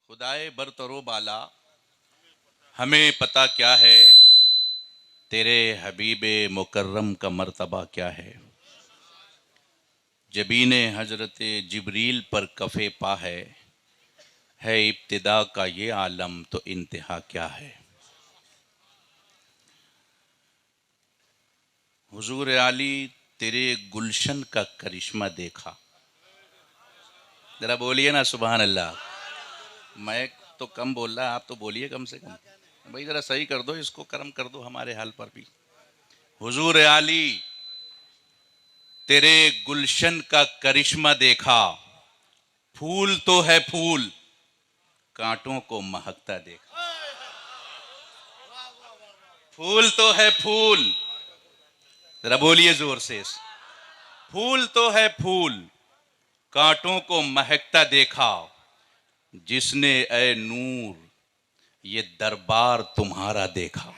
खुदाए बरतरो बाला, हमें पता क्या है तेरे हबीबे मुकर्रम का मर्तबा क्या है। जबीने हजरत जिब्रील पर कफ़े पा है इब्तिदा का ये आलम तो इंतहा क्या है। हुजूर आली तेरे गुलशन का करिश्मा देखा। जरा बोलिए ना सुभान अल्लाह। मैं तो कम बोल रहा, आप तो बोलिए कम से कम। भाई जरा सही कर दो इसको, कर्म कर दो हमारे हाल पर भी। हुजूर आली तेरे गुलशन का करिश्मा देखा। फूल तो है फूल, कांटों को महकता देखा। फूल तो है फूल, जरा बोलिए जोर से। फूल तो है फूल, कांटों को महकता देखा। जिसने ए नूर ये दरबार तुम्हारा देखा।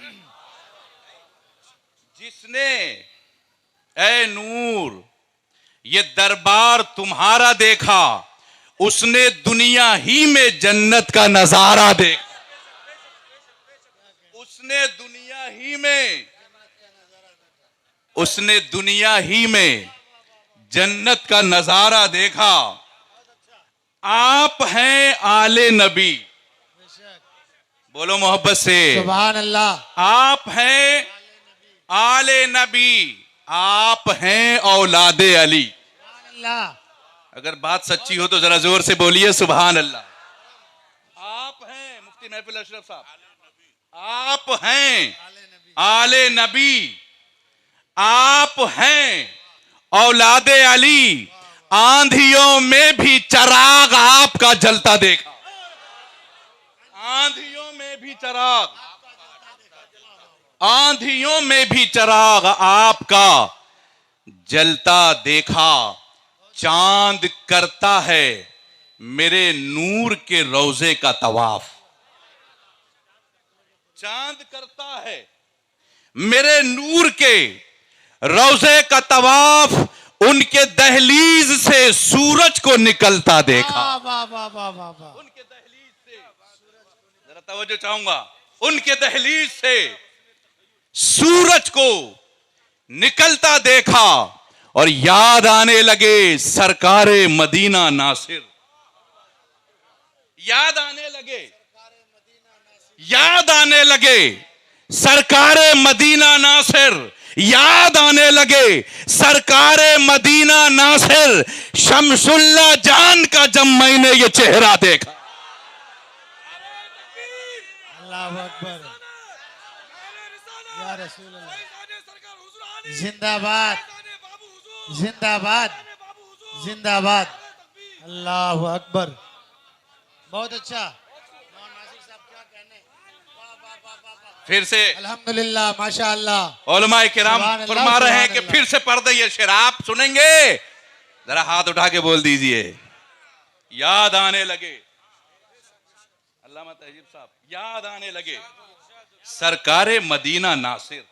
जिसने ए नूर ये दरबार तुम्हारा देखा, उसने दुनिया ही में जन्नत का नजारा देखा। उसने दुनिया ही में जन्नत का नजारा देखा। आप हैं आले नबी, बोलो मोहब्बत से सुभान अल्लाह। आप हैं आले नबी, आप हैं औलादे अली। अल्लाह। अगर बात सच्ची हो तो जरा जोर से बोलिए सुभान अल्लाह। आप हैं मुफ्ती महफिल अशरफ साहब, आप हैं आले नबी, आप हैं औलादे अली। आंधियों में भी चराग आपका जलता देखा। आंधियों में भी चराग, आंधियों में भी चराग आपका जलता देखा। चांद करता है मेरे नूर के रोजे का तवाफ। चांद करता है मेरे नूर के रोजे का तवाफ। उनके दहलीज से सूरज को निकलता देखा। वाह वाह वाह वाह वाह। उनके दहलीज से, जरा तवज्जो चाहूंगा, उनके दहलीज से सूरज को निकलता देखा। और याद आने लगे सरकारे मदीना नासिर। याद आने लगे, याद आने लगे सरकारे मदीना नासिर। याद आने लगे सरकारे मदीना नासिर। शमसुल्ला जान का जब मैंने ये चेहरा देखा। अल्लाहु अकबर, या रसूल अल्लाह। जिंदाबाद जिंदाबाद जिंदाबाद। अल्लाहु अकबर। बहुत अच्छा। फिर से अल्हम्दुलिल्लाह माशाअल्लाह। उलमाए किराम फरमा रहे हैं कि फिर से पढ़ ये शेर आप सुनेंगे। जरा हाथ उठा के बोल दीजिए। याद आने लगे, अल्लामा तहजीब साहब, याद आने लगे सरकारे मदीना नासिर।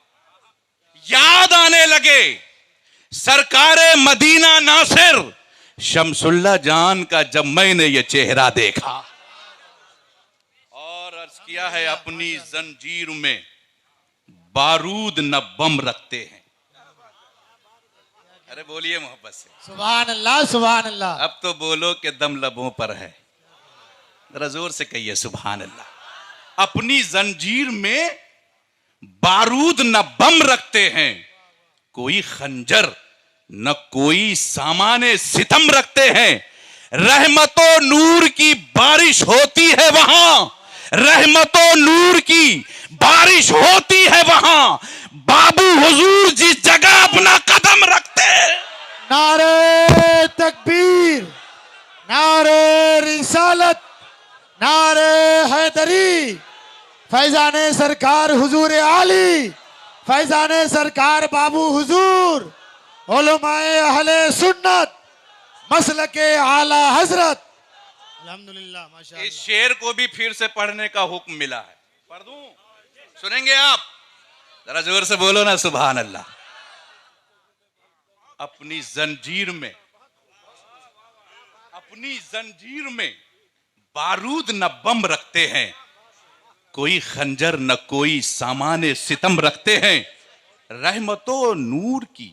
याद आने लगे सरकारे मदीना नासिर। शमसुल्ला जान का जब मैंने ये चेहरा देखा। और अर्ज किया है अपनी जंजीर में बारूद न बम रखते हैं। अरे बोलिए मोहब्बत से सुभान अल्लाह सुभान अल्लाह। अब तो बोलो कि दम लबों पर है। जरा जोर से कहिए सुभान अल्लाह। अपनी जंजीर में बारूद न बम रखते हैं, कोई खंजर न कोई सामाने सितम रखते हैं। रहमतो नूर की बारिश होती है वहां, रहमतो नूर की बारिश होती है वहां। बाबू हुजूर जिस जगह अपना कदम रखते हैं। नारे तकबीर, नारे रिसालत, नारे हैदरी। फैजाने सरकार हुजूर आली, फैजाने सरकार बाबू हुजूर, उलमाए अहले सुन्नत, मसलके आला हजरत। अल्हम्दुलिल्लाह माशाअल्लाह। इस शेर को भी फिर से पढ़ने का हुक्म मिला है। पढ़ दूं? सुनेंगे आप? जरा जोर से बोलो ना सुभान अल्लाह। अपनी जंजीर में बारूद न बम रखते हैं, कोई खंजर न कोई सामान सितम रखते हैं। रहमतो नूर की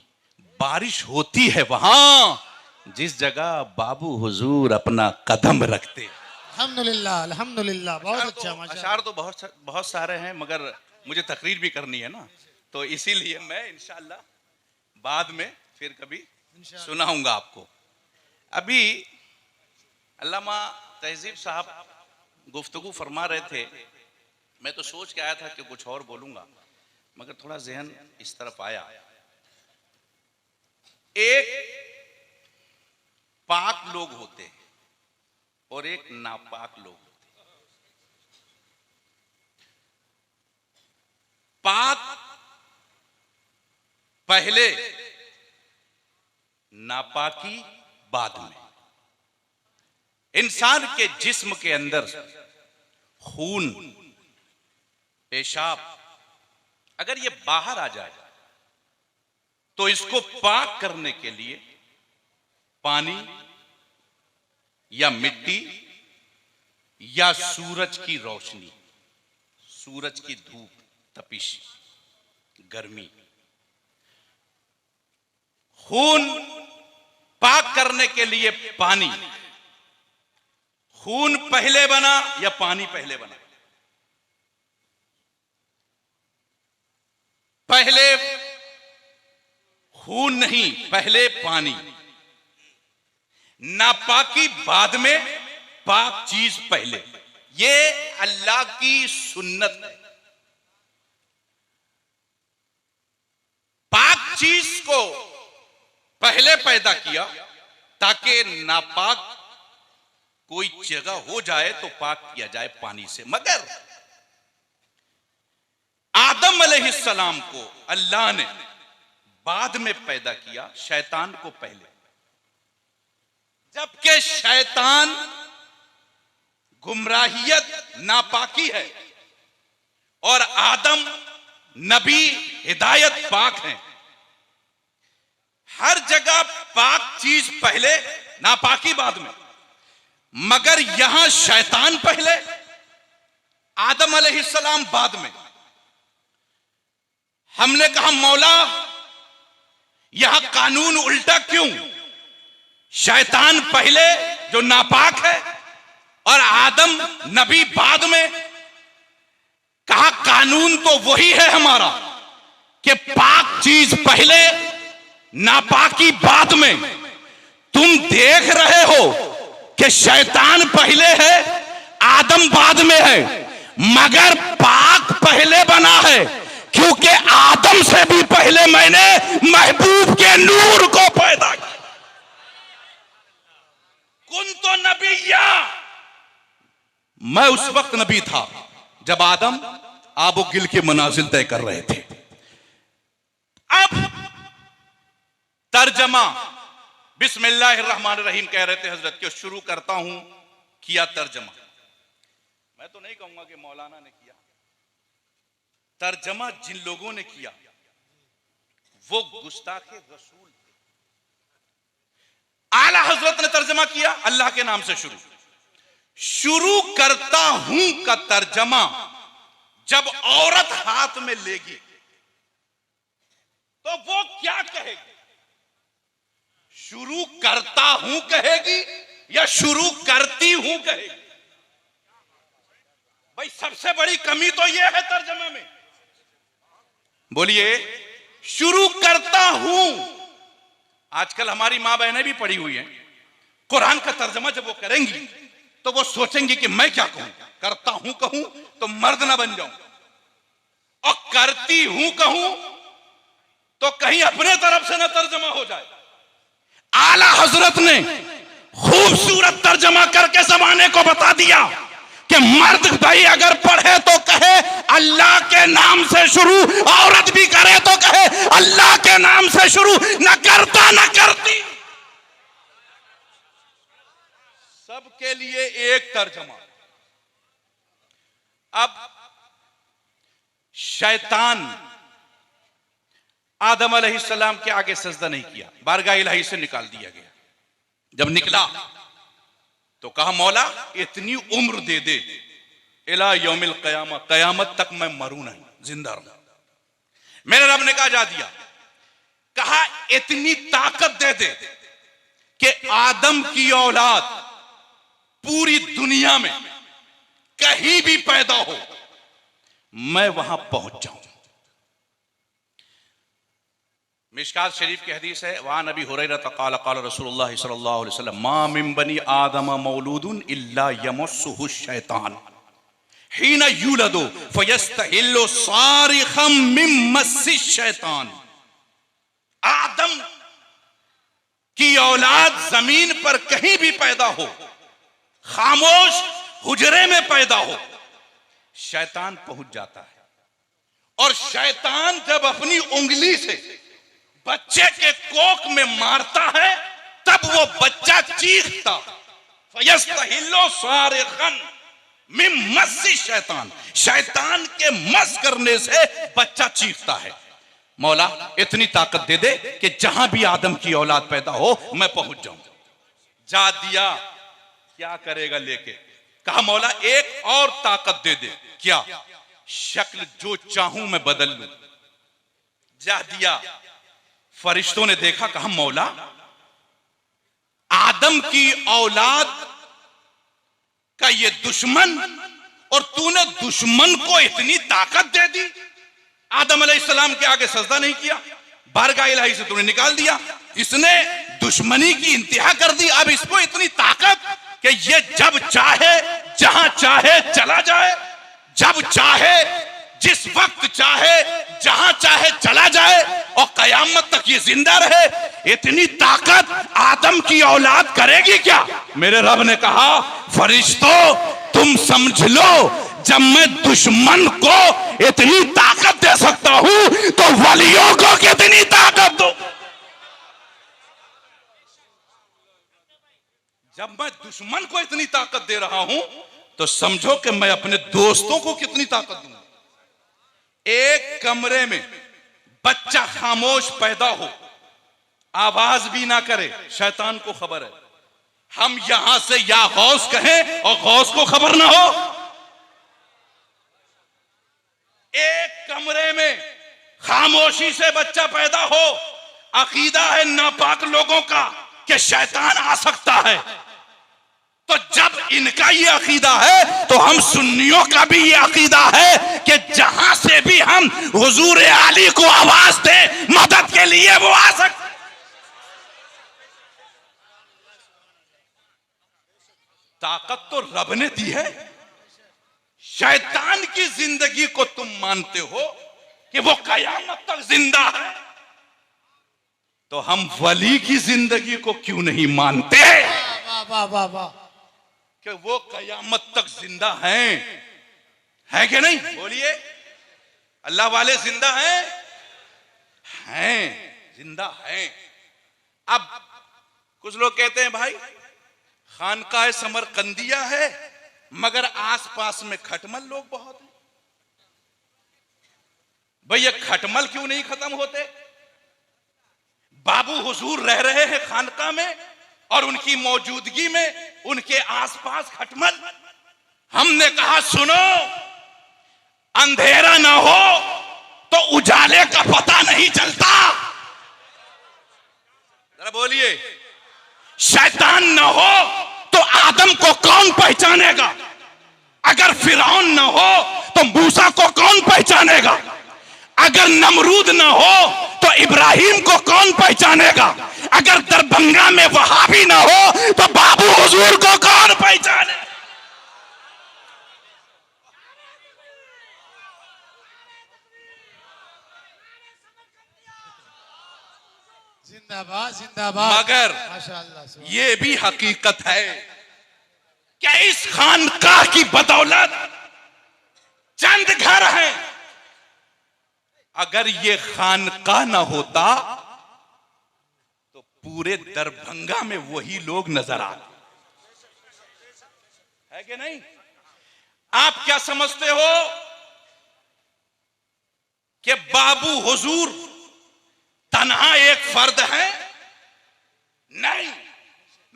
बारिश होती है वहां जिस जगह बाबू हुजूर अपना कदम रखते हैं। अल्हम्दुलिल्लाह अल्हम्दुलिल्लाह, बहुत अच्छा माशाअल्लाह। अशार तो बहुत सारे हैं, मगर मुझे तकरीर भी करनी है ना, तो इसीलिए मैं इंशाअल्लाह बाद में फिर कभी सुनाऊंगा आपको। अभी अल्लामा तहजीब साहब गुफ्तगू फरमा रहे थे, मैं तो सोच के आया था कि कुछ और बोलूंगा, मगर थोड़ा जहन इस तरफ आया। एक पाक लोग होते हैं और एक नापाक लोग होते हैं। पाक पहले, नापाकी बाद में। इंसान के जिस्म के अंदर खून, पेशाब अगर ये बाहर आ जाए तो इसको पाक करने के लिए पानी या मिट्टी या सूरज की रोशनी, सूरज की धूप, तपिश, गर्मी, खून पाक करने के लिए पानी। खून पहले बना या पानी पहले बना? पहले खून नहीं, पहले पानी। नापाकी बाद में, पाक चीज पहले। ये अल्लाह की सुन्नत है। पाक चीज को पहले पैदा किया ताकि नापाक कोई जगह हो जाए तो पाक किया जाए पानी से। मगर आदम अलैहिस्सलाम को अल्लाह ने बाद में पैदा किया, शैतान को पहले। जबकि शैतान गुमराहियत, नापाकी है और आदम नबी, हिदायत, पाक है। हर जगह पाक चीज पहले, नापाकी बाद में। मगर यहां शैतान पहले, आदम अलैहिस्सलाम बाद में। हमने कहा मौला यहां कानून उल्टा क्यों? शैतान पहले जो नापाक है और आदम नबी बाद में। कहा कानून तो वही है हमारा कि पाक चीज पहले, नापाकी बाद में। तुम देख रहे हो कि शैतान पहले है, आदम बाद में है, मगर पाक पहले बना है क्योंकि आदम से भी पहले मैंने महबूब के नूर को पैदा किया। कुन तो नबिया, मैं उस वक्त नबी था जब आदम आबो गिल के मनाजिल तय कर रहे थे। अब तर्जमा बिस्मिल्लाहिर्रहमानिर्रहीम कह रहे थे हजरत के, शुरू करता हूं किया तर्जमा। मैं तो नहीं कहूंगा कि मौलाना ने किया तर्जमा। जिन लोगों ने किया वो गुस्ताखे रसूल थे। आला हजरत ने तर्जमा किया अल्लाह के नाम से शुरू करता हूं का तर्जमा जब औरत हाथ में लेगी तो वो क्या कहेगी? शुरू करता हूं कहेगी या शुरू करती हूं कहेगी? भाई सबसे बड़ी कमी तो यह है तर्जमा में। बोलिए, शुरू करता हूं। आजकल हमारी मां बहनें भी पढ़ी हुई हैं, कुरान का तर्जमा जब वो करेंगी तो वो सोचेंगी कि मैं क्या कहूं। करता हूं कहूं तो मर्द ना बन जाऊं, और करती हूं कहूं तो कहीं अपने तरफ से ना तर्जमा हो जाए। आला हजरत ने खूबसूरत तर्जमा करके जमाने को बता दिया कि मर्द भाई अगर पढ़े तो कहे अल्लाह के नाम से शुरू, औरत भी करे तो कहे अल्लाह के नाम से शुरू, न करता न करती। सबके लिए एक तर्जमा। अब शैतान आदम अलैहिस्सलाम के आगे सजदा नहीं किया, बारगाह इलाही से निकाल दिया गया। जब निकला तो कहा मौला इतनी उम्र दे दे, इला यौमिल क़यामा, कयामत तक मैं मरूं नहीं, जिंदा रहूं। मेरे रब ने कहा जा दिया। कहा इतनी ताकत दे दे कि आदम की औलाद पूरी दुनिया में कहीं भी पैदा हो, मैं वहां पहुंच जाऊं। मिशकात शरीफ की हदीस है, वहां नबी हुरैरा क़ाल क़ाल रसूलुल्लाह सल्लल्लाहु अलैहि वसल्लम मा मिन बनी आदम मौलूदुन इल्ला यमस्सुहु शैतान हीना यूलदु फयस्तहिल्लु सारिखम मिन मस्सि शैतान। आदम की औलाद जमीन पर कहीं भी पैदा हो, खामोश हुजरे में पैदा हो, शैतान पहुंच जाता है। और शैतान जब अपनी उंगली से बच्चे के कोख में मारता है, तब वो बच्चा चीखता, फयस्तहिल्लु सारिखन मिन मस्सि शैतान, शैतान के मस करने से बच्चा चीखता है। मौला इतनी ताकत दे दे कि जहां भी आदम की औलाद पैदा हो मैं पहुंच जाऊं। जा दिया। क्या करेगा लेके? कहा मौला एक और ताकत दे दे। क्या? शक्ल जो चाहूं मैं बदल लूं। जा दिया। फरिश्तों ने देखा, कहा मौला आदम की औलाद का ये दुश्मन, और तूने दुश्मन को इतनी ताकत दे दी। आदम अलैहिस्सलाम के आगे सजदा नहीं किया, बारगाह इलाही से तूने निकाल दिया, इसने दुश्मनी की इंतहा कर दी। अब इसको इतनी ताकत कि ये जब चाहे जहां चाहे चला जाए, जब चाहे जिस वक्त चाहे जहां चाहे चला जाए, और कयामत तक ये जिंदा रहे। इतनी ताकत आदम की औलाद करेगी क्या? मेरे रब ने कहा फरिश्तों तुम समझ लो, जब मैं दुश्मन को इतनी ताकत दे सकता हूं तो वलियों को कितनी ताकत दूं। जब मैं दुश्मन को इतनी ताकत दे रहा हूं तो समझो कि मैं अपने दोस्तों को कितनी ताकत दूंगा। एक कमरे में बच्चा खामोश पैदा हो, आवाज भी ना करे, शैतान को खबर है। हम यहां से या गौस कहें और गौस को खबर ना हो। एक कमरे में खामोशी से बच्चा पैदा हो, अकीदा है नापाक लोगों का कि शैतान आ सकता है। तो जब इनका ये अकीदा है तो हम सुन्नियों का भी ये अकीदा है कि जहां से भी हम हुजूर आली को आवाज दें मदद के लिए वो आ सकते। ताकत तो रब ने दी है। शैतान की जिंदगी को तुम मानते हो कि वो कयामत तक जिंदा है, तो हम वली की जिंदगी को क्यों नहीं मानते? वाह वाह वाह वाह, कि वो कयामत तक जिंदा है कि नहीं? बोलिए, अल्लाह वाले जिंदा हैं, जिंदा हैं। अब कुछ लोग कहते हैं भाई खानकाह समरकंदिया है मगर आसपास में खटमल लोग बहुत हैं। भाई ये खटमल क्यों नहीं खत्म होते? बाबू हुजूर रह रहे हैं खानकाह में और उनकी मौजूदगी में उनके आसपास खटमल। हमने कहा सुनो, अंधेरा ना हो तो उजाले का पता नहीं चलता। जरा बोलिए, शैतान ना हो तो आदम को कौन पहचानेगा? अगर फिरौन ना हो तो मूसा को कौन पहचानेगा? अगर नमरूद ना हो तो इब्राहिम को कौन पहचानेगा? अगर दरभंगा में वहाबी ना हो तो बाबू हुजूर को कौन पहचाने? जिंदाबाद जिंदाबाद। मगर माशाअल्लाह, ये भी हकीकत है कि इस खानकाह की बदौलत चंद घर हैं। अगर ये खानकाह ना होता तो पूरे दरभंगा में वही लोग नजर आते, है कि नहीं? आप क्या समझते हो कि बाबू हुजूर तन्हा एक फर्द है? नहीं,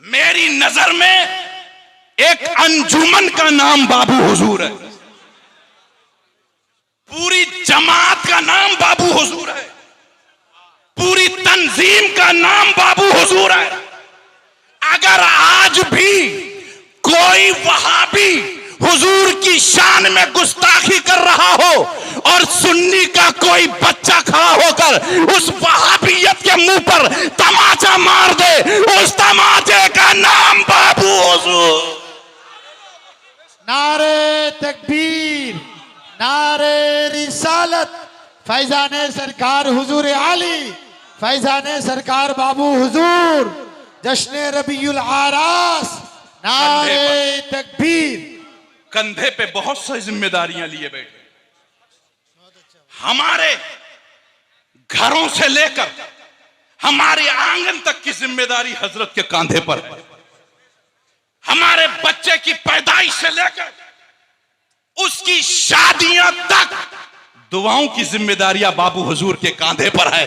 मेरी नजर में एक अंजुमन का नाम बाबू हुजूर है, पूरी जमात का नाम बाबू हुजूर है, पूरी तंजीम का नाम बाबू हुजूर है। अगर आज भी कोई वहाबी हुजूर की शान में गुस्ताखी कर रहा हो और सुन्नी का कोई बच्चा खड़ा होकर उस वहाबियत के मुंह पर तमाचा मार दे, उस तमाचे का नाम बाबू हुजूर। नारे तकबीर, नारे रिसालत, फैजाने सरकार हुजूर आली, फैजाने सरकार बाबू हुजूर, जश्न रबीउल आरास, नारे तकबीर। कंधे पे बहुत सी जिम्मेदारियां लिए बैठे, हमारे घरों से लेकर हमारे आंगन तक की जिम्मेदारी हजरत के कांधे पर है। हमारे बच्चे की पैदाइश से लेकर उसकी शादियां तक दुआओं की जिम्मेदारियां बाबू हुजूर के कांधे पर है।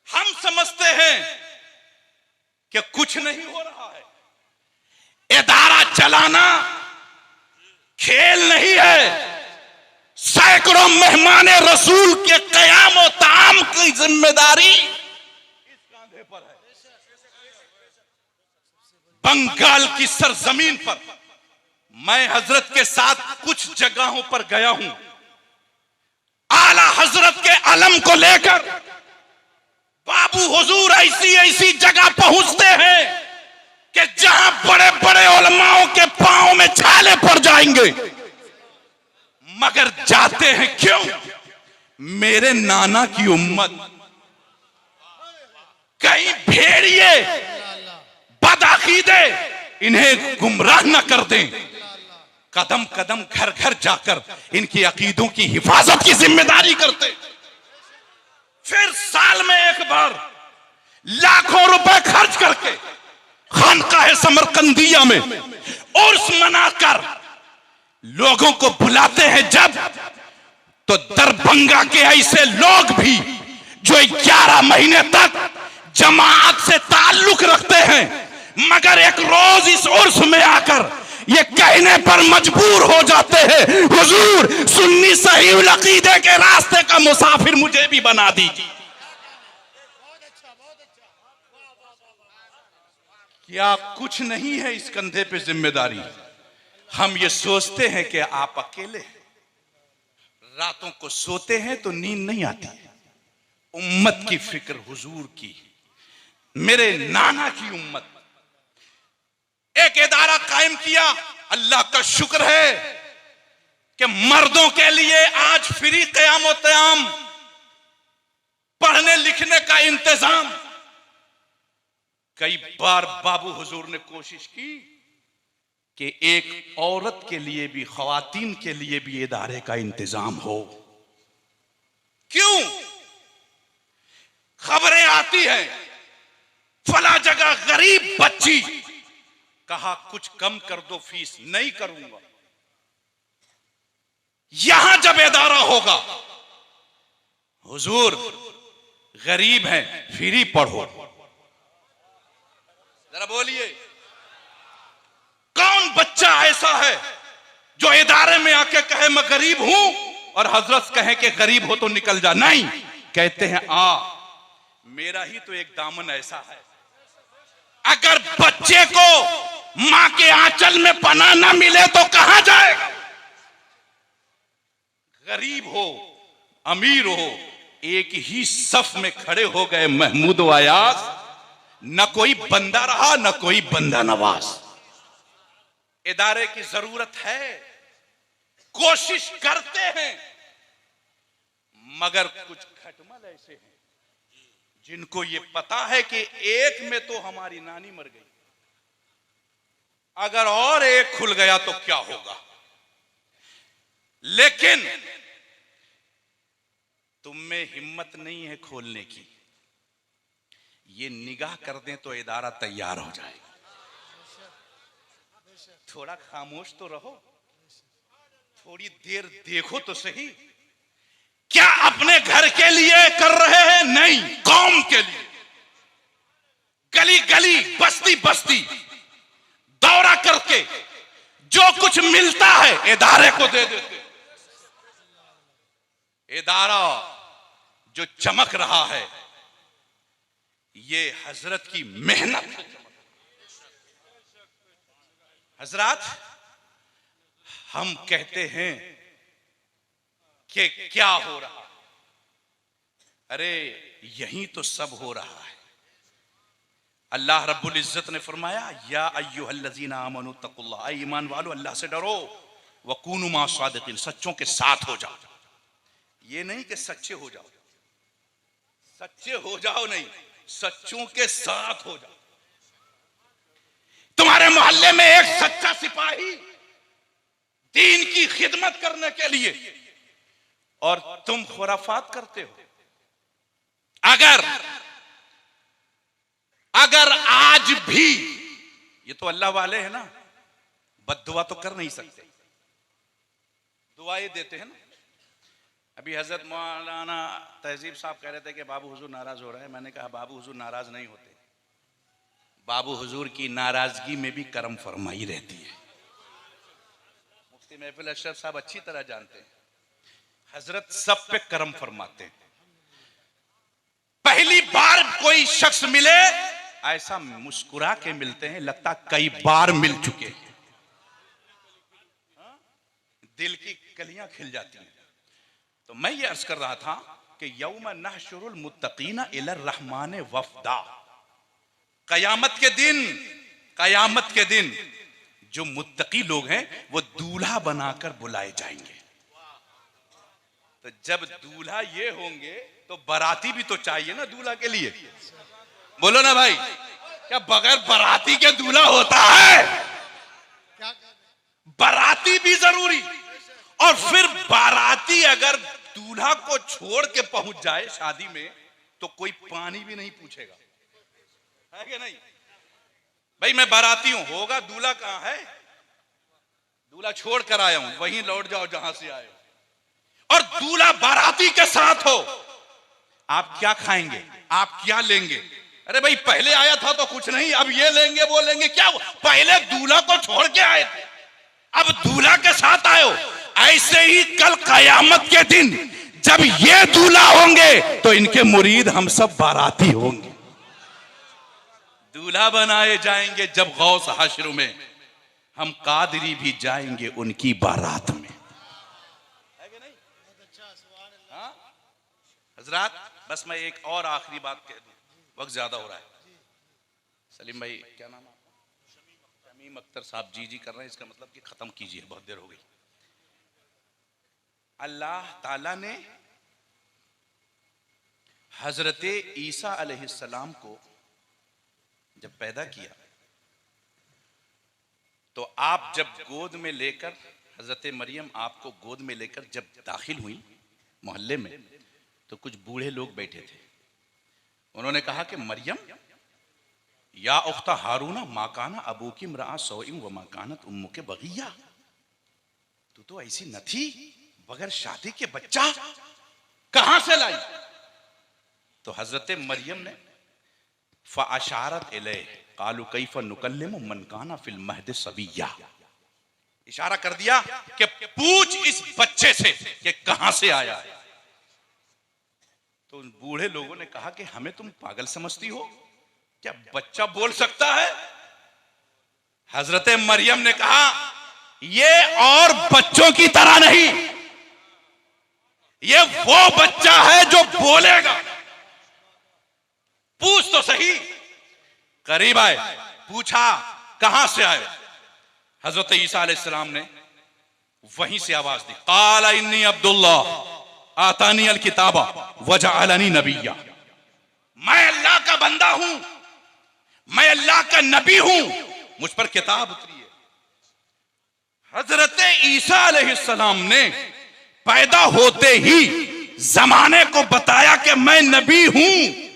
हम समझते हैं कि कुछ नहीं हो रहा है, इदारा चलाना खेल नहीं है। सैकड़ों मेहमान रसूल के क़याम और ताम की जिम्मेदारी इस कांधे पर है। बंगाल की सरजमीन पर मैं हजरत के साथ कुछ जगहों पर गया हूं। आला हजरत के अलम को लेकर बाबू हुजूर ऐसी ऐसी जगह पहुंचते हैं कि जहां बड़े बड़े उलमाओं के पांव में छाले पड़ जाएंगे, मगर जाते हैं क्यों? मेरे नाना की उम्मत कहीं भेड़िए बदअकीदे इन्हें गुमराह न कर दें। कदम कदम घर घर जाकर इनकी अकीदों की हिफाजत की जिम्मेदारी करते। फिर साल में एक बार लाखों रुपए खर्च करके खानकाह समरकंदिया में उर्स मनाकर लोगों को बुलाते हैं। जब तो दरभंगा के ऐसे लोग भी जो 11 महीने तक जमात से ताल्लुक रखते हैं, मगर एक रोज इस उर्स में आकर ये कहने पर मजबूर हो जाते हैं, हुजूर सुन्नी सही अकीदे के रास्ते का मुसाफिर मुझे भी बना दीजिए। क्या कुछ नहीं है इस कंधे पे जिम्मेदारी? हम ये सोचते हैं कि आप अकेले हैं, रातों को सोते हैं तो नींद नहीं आती। उम्मत की फिक्र हुजूर की, मेरे नाना की उम्मत। एक इदारा कायम किया, अल्लाह का शुक्र है कि मर्दों के लिए आज फ्री क़याम व क़याम, पढ़ने लिखने का इंतजाम। कई बार बाबू हुजूर ने कोशिश की कि एक औरत के लिए भी, ख्वातीन के लिए भी इदारे का इंतजाम हो। क्यों? खबरें आती हैं फला जगह गरीब बच्ची, कहा कुछ कम कर दो फीस, नहीं करूंगा। यहां जब इदारा होगा, हुजूर गरीब है फ्री पढ़ो, जरा बोलिए कौन बच्चा ऐसा है जो इदारे में आके कहे मैं गरीब हूं और हजरत कहे कि गरीब हो तो निकल जा? नहीं, कहते हैं मेरा ही तो एक दामन ऐसा है। अगर बच्चे को मां के आंचल में पनाह ना मिले तो कहां जाएगा? गरीब हो अमीर हो, एक ही सफ में खड़े हो गए महमूद व अयाज। न कोई बंदा रहा न कोई बंदा नवाज। इदारे की जरूरत है, कोशिश करते हैं, मगर कुछ खटमल ऐसे हैं जिनको ये पता है कि एक में तो हमारी नानी मर गई, अगर और एक खुल गया तो क्या होगा। लेकिन तुम में हिम्मत नहीं है खोलने की। ये निगाह कर दें तो इदारा तैयार हो जाएगा। थोड़ा खामोश तो रहो, थोड़ी देर देखो तो सही। क्या अपने घर के लिए कर रहे हैं? नहीं, कौम के लिए। गली गली बस्ती बस्ती दौड़ के जो कुछ मिलता है इदारे को दे देते। इदारा जो चमक रहा है ये हजरत की मेहनत है। हजरत, हम कहते हैं कि क्या हो रहा, अरे यही तो सब हो रहा है। अल्लाह रब्बुल इज्जत ने फरमाया, या अय्युहल्लज़ीना आमनू तक़ुल्लाह, ईमान वालो अल्लाह से डरो, वकूनू मा सादिक़ीन, सच्चों के साथ हो जाओ। ये नहीं कि सच्चे हो जाओ, सच्चे हो जाओ नहीं, सच्चों के साथ हो जाओ। तुम्हारे मोहल्ले में एक सच्चा सिपाही दीन की खिदमत करने के लिए, और तुम खुराफात करते हो। अगर आज भी, ये तो अल्लाह वाले हैं ना, बद्दुआ तो कर नहीं सकते, दुआएं देते हैं ना। अभी हजरत मौलाना तहजीब साहब कह रहे थे कि बाबू हुजूर नाराज हो रहा है। मैंने कहा बाबू हुजूर नाराज नहीं होते, बाबू हुजूर की नाराजगी में भी करम फरमाई रहती है। मुफ्ती महफिल अशरफ साहब अच्छी तरह जानते हैं, हजरत सब पे करम फरमाते हैं। पहली बार कोई शख्स मिले, ऐसा मुस्कुरा के मिलते हैं लगता कई बार मिल चुके हैं, दिल की कलियां खिल जाती हैं। तो मैं ये अर्ज कर रहा था कि यौम नहशुरुल मुत्तकीना इलर रहमान वफदा, कयामत के दिन जो मुत्तकी लोग हैं वो दूल्हा बनाकर बुलाए जाएंगे। तो जब दूल्हा ये होंगे तो बाराती भी तो चाहिए ना दूल्हा के लिए। बोलो ना भाई, क्या बगैर बाराती के दूल्हा होता है? बाराती भी जरूरी। और फिर बाराती अगर दूल्हा को छोड़ के पहुंच जाए शादी में तो कोई पानी भी नहीं पूछेगा, है कि नहीं? भाई मैं बाराती हूं, होगा दूल्हा कहां है, दूल्हा छोड़ कर आया हूं, वहीं लौट जाओ जहां से आए हो। और दूल्हा बाराती के साथ हो, आप क्या खाएंगे, आप क्या लेंगे? अरे भाई पहले आया था तो कुछ नहीं, अब ये लेंगे वो लेंगे, क्या पहले दूल्हा को छोड़ के आए थे, अब दूल्हा के साथ आए हो। ऐसे ही कल कयामत के दिन जब ये दूल्हा होंगे तो इनके मुरीद हम सब बाराती होंगे, दूल्हा बनाए जाएंगे। जब गौस हश्र में हम कादरी भी जाएंगे उनकी बारात में, है कि नहीं? हाँ हजरात, बस मैं एक और आखिरी बात कह दूं, वक्त ज्यादा हो रहा है। सलीम भाई क्या नाम है आपका? शमीम अख्तर साहब जी कर रहे हैं, इसका मतलब कि खत्म कीजिए, बहुत देर हो गई। अल्लाह ताला ने हजरत ईसा अलैहिस्सलाम को जब पैदा किया तो आप जब गोद में लेकर, हजरत मरियम आपको गोद में लेकर जब दाखिल हुई मोहल्ले में, तो कुछ बूढ़े लोग बैठे थे। उन्होंने कहा कि मरियम या उख्ता हारूना माकाना अबू की मरा सौइम व माकानत उम्मु के बगिया, तू तो ऐसी न थी, बगैर शादी के बच्चा कहां से लाई? तो हजरत मरियम ने फ़अशारत इलैह क़ालू कैफ़ नुकल्लिमु मन काना फ़िल महद सबिय्या, इशारा कर दिया कि पूछ इस बच्चे से कि कहां से आया है। तो उन बूढ़े लोगों ने कहा कि हमें तुम पागल समझती हो, क्या बच्चा बोल सकता है? हजरत मरियम ने कहा ये और बच्चों की तरह नहीं, ये वो बच्चा है जो बोलेगा। पूछ तो सही। करीब आए, पूछा कहां से आए? हजरत ईसा अलैहिस्सलाम ने वहीं से आवाज दी, काला इन्नी अब्दुल्लाह आतानी अल किताबा वजअलनी नबिय्या, मैं अल्लाह का बंदा हूं, मैं अल्लाह का नबी हूं, मुझ पर किताब उतरी है। हजरत ईसा अलैहिस्सलाम ने पैदा होते ही जमाने को बताया कि मैं नबी हूं,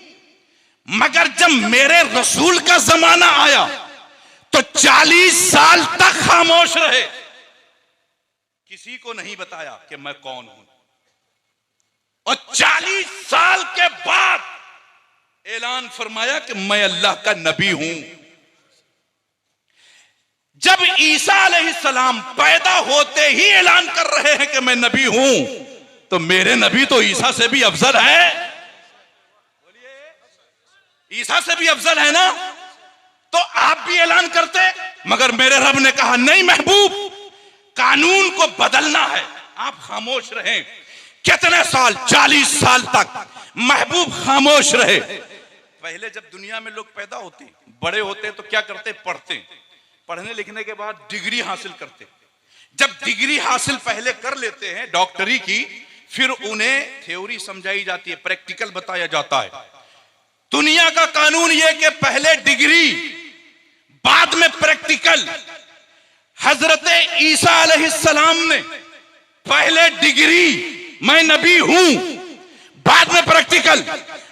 मगर जब मेरे रसूल का जमाना आया तो 40 साल तक खामोश रहे, किसी को नहीं बताया कि मैं कौन हूं। और 40 साल के बाद ऐलान फरमाया कि मैं अल्लाह का नबी हूं। जब ईसा अलैहिस्सलाम पैदा होते ही ऐलान कर रहे हैं कि मैं नबी हूं, तो मेरे नबी तो ईसा से भी अफजल है। ईसा से भी अफजल है ना, तो आप भी ऐलान करते। मगर मेरे रब ने कहा नहीं महबूब, कानून को बदलना है, आप खामोश रहें। कितने साल? 40 साल तक महबूब खामोश रहे। पहले जब दुनिया में लोग पैदा होते, बड़े होते, तो क्या करते? पढ़ते, पढ़ने लिखने के बाद डिग्री हासिल करते। जब डिग्री हासिल पहले कर लेते हैं डॉक्टरी की, फिर उन्हें थ्योरी समझाई जाती है, प्रैक्टिकल बताया जाता है। दुनिया का कानून यह कि पहले डिग्री बाद में प्रैक्टिकल। हजरत ईसा अलैहिस्सलाम ने पहले डिग्री मैं नबी हूं, बाद में प्रैक्टिकल।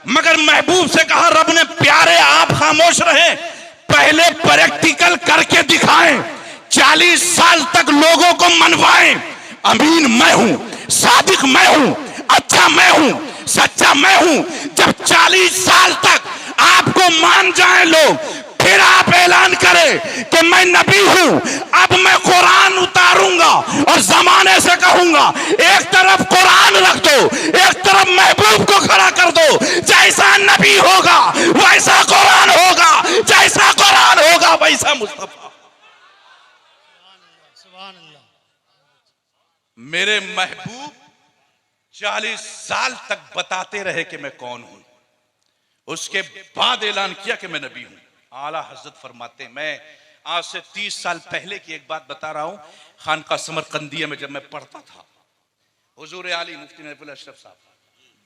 मगर महबूब से कहा रब ने प्यारे आप खामोश रहे, पहले प्रैक्टिकल करके दिखाएं, 40 साल तक लोगों को मनवाएं। अमीन मैं हूं, सादिक मैं हूं, अच्छा मैं हूं, सच्चा मैं हूं। जब 40 साल तक आपको मान जाए लोग, फिर आप ऐलान करें कि मैं नबी हूं। अब मैं कुरान उतारूंगा और जमाने से कहूंगा एक तरफ कुरान रख दो, एक तरफ महबूब को खड़ा कर दो। जैसा नबी होगा वैसा कुरान होगा, जैसा कुरान होगा वैसा मुस्तफा। सुभान अल्लाह। मेरे महबूब 40 साल तक बताते रहे कि मैं कौन हूं, उसके बाद ऐलान किया कि मैं नबी हूं। आला हजरत फरमाते, मैं आज से 30 साल पहले की एक बात बता रहा हूं। खानका समरकंदिया में जब मैं पढ़ता था, हुजूर आली मुफ्ती नजफुल अशरफ साहब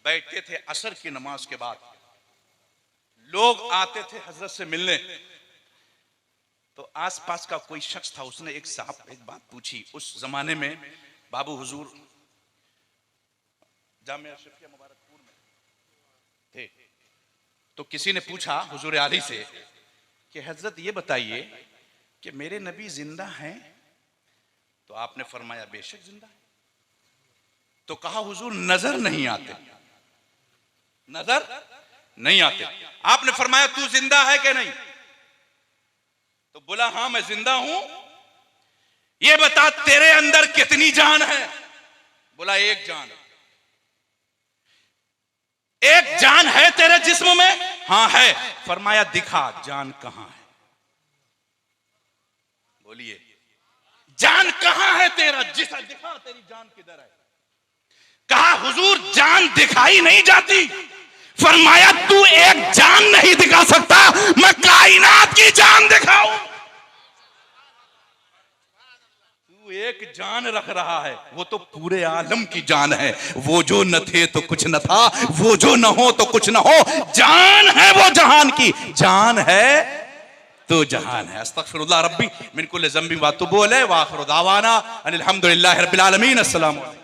बैठते थे असर की नमाज के बाद, लोग आते थे हजरत से मिलने। तो आसपास का कोई शख्स था, उसने एक साहब एक बात पूछी। उस जमाने में बाबू हुजूर जामिया अशरफिया मुबारकपुर में थे। तो किसी ने पूछा हुजूर आली से कि हजरत ये बताइए कि मेरे नबी जिंदा हैं? तो आपने फरमाया बेशक जिंदा है। तो कहा हुजूर नजर नहीं आते, नजर नहीं आते। आपने फरमाया तू जिंदा है कि नहीं? तो बोला हां मैं जिंदा हूं। ये बता तेरे अंदर कितनी जान है? बोला एक जान है। एक जान है तेरे जिस्म में? हां है। फरमाया दिखा जान कहां है? बोलिए जान कहां है तेरा? जिसम दिखा तेरी जान किधर है? कहा हुजूर जान दिखाई नहीं जाती। फरमाया तू एक जान नहीं दिखा सकता, मैं कायनात की जान दिखाऊं। तू एक जान रख रहा है, वो तो पूरे आलम की जान है। वो जो न थे तो कुछ न था, वो जो न हो तो कुछ न हो। जान है वो जहान की, जान है तो जहान है। अस्तगफिरुल्लाह रब्बी मिन कुल्लि ज़ंबिन व अतूबु इलैहि व आखिरु दावाना अनिल हम्दुलिल्लाहि रब्बिल आलमीन। अस्सलामु अलैकुम।